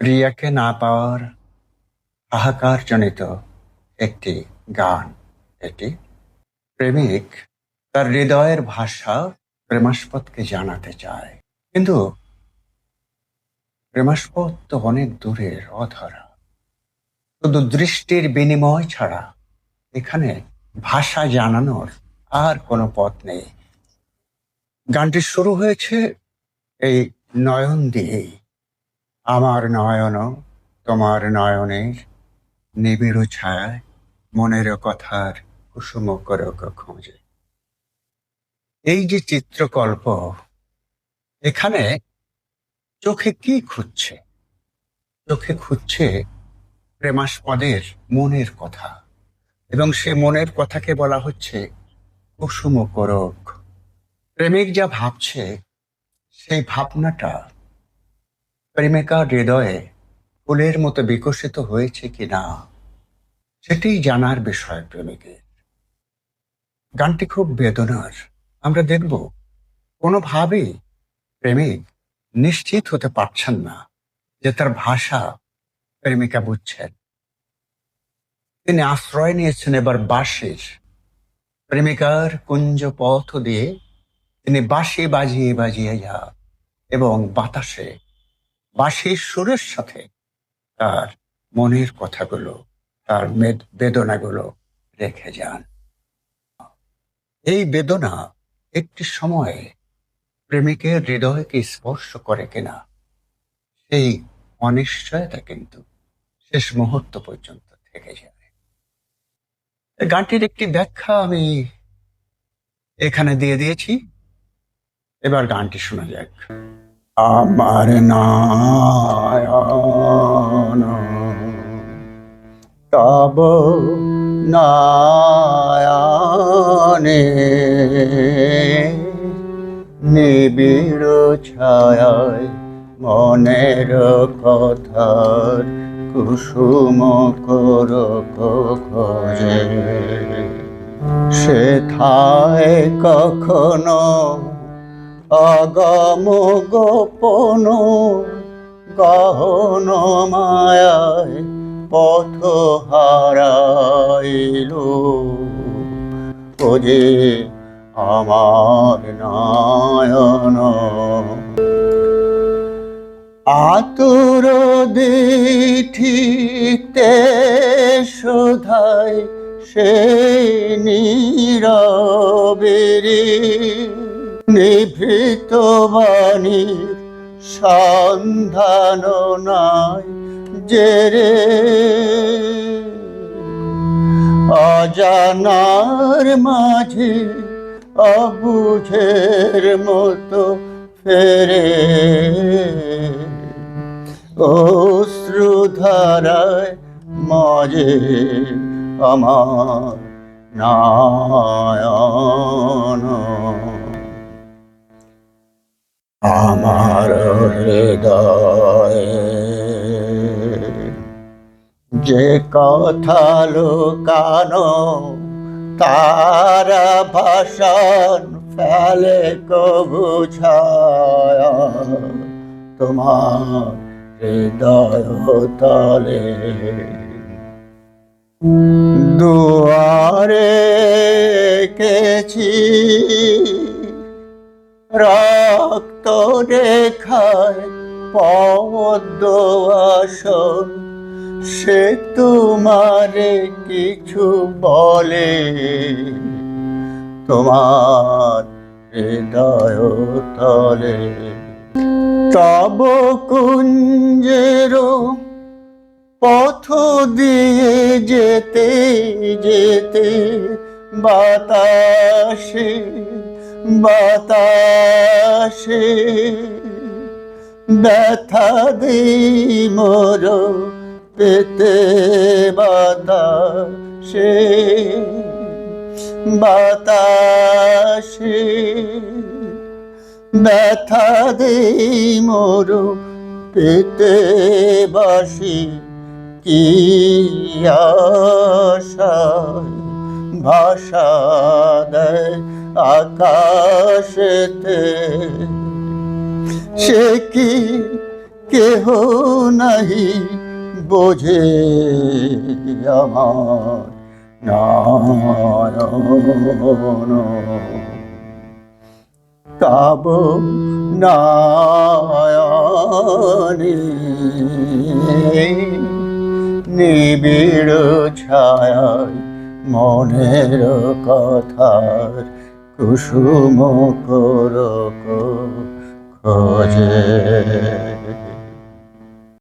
রিয়াকে না পাওয়ার হাহাকারজনিত একটি গান এটি। প্রেমিক তার হৃদয়ের ভাষা প্রেমাস্পদকে জানাতে চায়, কিন্তু প্রেমাস্পদ তো অনেক দূরের, অধরা। শুধু দৃষ্টির বিনিময় ছাড়া এখানে ভাষা জানানোর আর কোনো পথ নেই। গানটি শুরু হয়েছে এই নয়ন দিয়েই। আমার নয়ন তোমার নয়নের নিবিড় ছায়ায় মনের কথার কুসুম করক খোঁজে। এই যে চিত্রকল্প, এখানে চোখে কি খুঁজছে? চোখে খুঁজছে প্রেমাস্পদের মনের কথা, এবং সে মনের কথাকে বলা হচ্ছে কুসুম করক। প্রেমিক যা ভাবছে সেই ভাবনাটা প্রেমিকার হৃদয়ে ফুলের মতো বিকশিত হয়েছে কিনা, সেটি জানার বিষয় প্রেমিকের। গানটি খুব বেদনার। আমরা দেখব কোনোভাবেই প্রেমিক নিশ্চিত হতে পারছেন না যে তার ভাষা প্রেমিকা বুঝছেন। তিনি আশ্রয় নিয়েছেন এবার বাঁশির। প্রেমিকার কুঞ্জ পথ দিয়ে তিনি বাঁশি বাজিয়ে বাজিয়ে যা, এবং বাতাসে বাঁশির সুরের সাথে তার মনের কথাগুলো, তার বেদনাগুলো রেখে যান। এই বেদনা একটি সময়ে প্রেমিকের হৃদয়কে স্পর্শ করে কিনা, সেই অনিশ্চয়তা কিন্তু শেষ মুহূর্ত পর্যন্ত থেকে যায়। এই গানটির একটি ব্যাখ্যা আমি এখানে দিয়ে দিয়েছি, এবার গানটি শোনা যাক। আমার নয়ন তব নয়নে নিবিড় ছায়ায় মনের কথার কুসুম করক খোঁজে। সেথায় কখনো অগম গোপন গহন মায়ায় পথ হারাইল। ওরে আমার নয়ন আতুর দিঠিতে শোধায় সে নীরবেরে নিভৃত বাণীর সন্ধান নাই যে রে। অজানার মাঝে অবুঝের মতো ফেরে অশ্রুধারায় মজে আমার নয়ন। আমার হৃদয়ে যে কথা লুকানো তারা ভাষণ ফেলে কবু ছায়া তোমার হৃদয় তলে। দুয়ারে কেছি রক্ত রেখায় পদ্ম আসন, সে তোমারে কিছু বলে তোমার হৃদয় তলে। তব কুঞ্জের পথ দিয়ে যেতে যেতে বাতাসে বাতাসে ব্যথা দিই মোর পেতে বাতাসে বাতাসে ব্যথা দিই মোর পেতে বাসি। কি আশায় ভাষা দেয় আকাশেতে, সে কি কেহ নাহি বোঝে আমার নয়ন তব নয়নে নিবিড় ছায়ায় মনের কথার কুসুম করক খোঁজে।